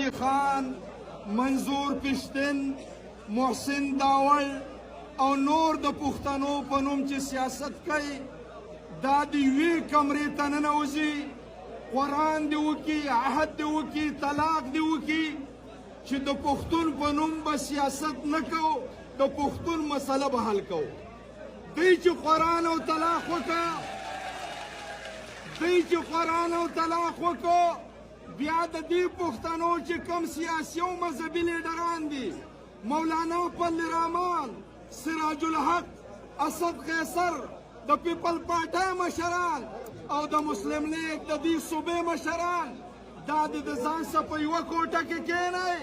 ولی خان، منظور پښتون، محسن داول او نور د پښتنو په نوم چې سیاست کوي دا د یوې کمرې ته ننوځي، قرآن دې وکړي، عهد دې وکړي، طلاق دې وکړي چې د پښتون په نوم به سیاست نه کوو، د پښتون مسله به حل کوو. دوی چې قرآن او طلاق وکړو بیا د دې پښتنو چې کوم سیاسي او مذهبي لیډران دي، مولانا فضل الرحمن، سراج الحق، اسد قیصر، د پیپل پارټۍ مشران او د مسلم لیگ د دې صوبې مشران، دا د ځان څخه په یوه کوټه کې کښېنئ،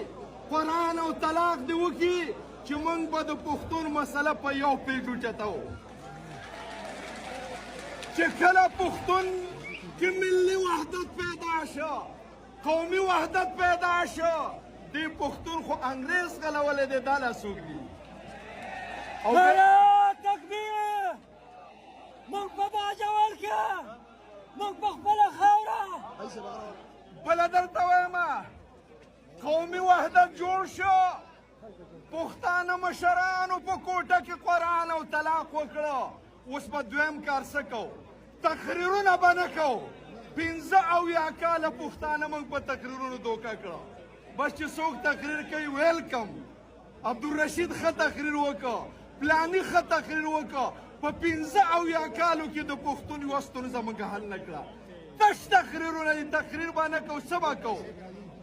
قرآن او طلاق دې وکړي چې موږ به د پښتون مسله په یو پیج اوچتوو. چې کله پښتون کې ملي وحدت پیدا شو، قومي وحدت پیدا شو، دې پښتون خو انګریز غلولی دی، دا لا څوک دي؟ نعره تکبیر! موږ په باجوړ کې، موږ په خپله خاوره. بله درته وایم، قومي وحدت جوړ شو، پښتانه مشرانو په کوټه کې قرآن او طلاق وکړه. اوس به دویم کار څه کوو؟ تقریرونه به نه کوو. 85 کاله پښتانه موږ په تقریرونو دوکه کړه. بس چې څوک تقریر کوي ویلکم. عبدالرشید ښه تقریر وکړه، پلاني ښه تقریر وکړه. په 85 کالو کې د پښتون یوه ستونزه موږ حل نه کړه. تش تقریرونه دي، تقریر به نه کوو. څه به کوو؟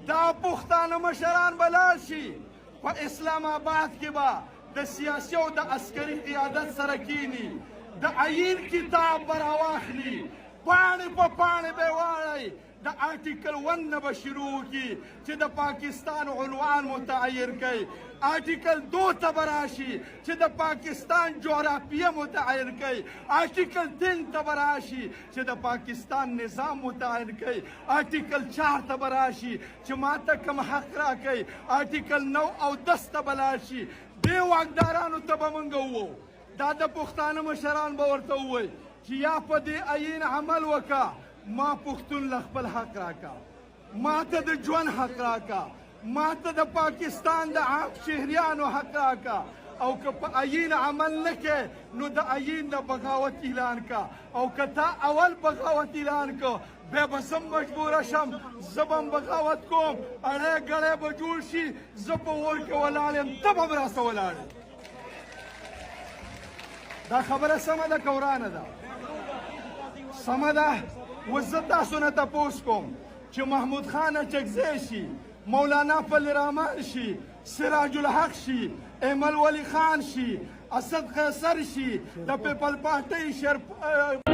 دا پښتانه مشران به لاړ شي، په اسلام آباد کې به د سیاسي او د عسکري قیادت سره کینی، د عین کتاب به راواخلي، پاڼې په پاڼې به یې واړئ، د آرټیکل 1 نه به شروع وکړي چې د پاکستان عنوان متعین کوي، آرټیکل 2 ته به راشي چې د پاکستان جغرافیه متعین کوي، آرټیکل 3 ته به راشي چې د پاکستان نظام متعین کوي، آرټیکل 4 ته به راشي چې ماته کوم حق راکوي، آرټیکل 9 او 10 ته به لاړ شي. دې واکدارانو ته به موږ ووایو، دا د پښتانه مشران به ورته ووایي چې یا په دې عین عمل وکړه، ما پښتون له خپل حق راکا، ما ته د ژوند حق راکا، ما ته د پاکستان د عام شهریانو حق راکا، او که په عین عمل نه کې نو د عین د بغاوت اعلان کا، او که تا اول بغاوت اعلان کو بیا به زه مجبوره شم زه به بغاوت کوم، اړی ګړی به جوړ شي، زه په اور کې ولاړ یم، ته به هم راسه ولاړ یې. دا خبره سمه ده که ورانه ده؟ سمه ده. اوس زه تاسو نه تپوس کوم چې محمود خان اچکزی شي، مولانا فضل الرحمن شي، سراج الحق شي، ایمل ولی خان شي، اسد قیصر شي، د پیپل پارټۍ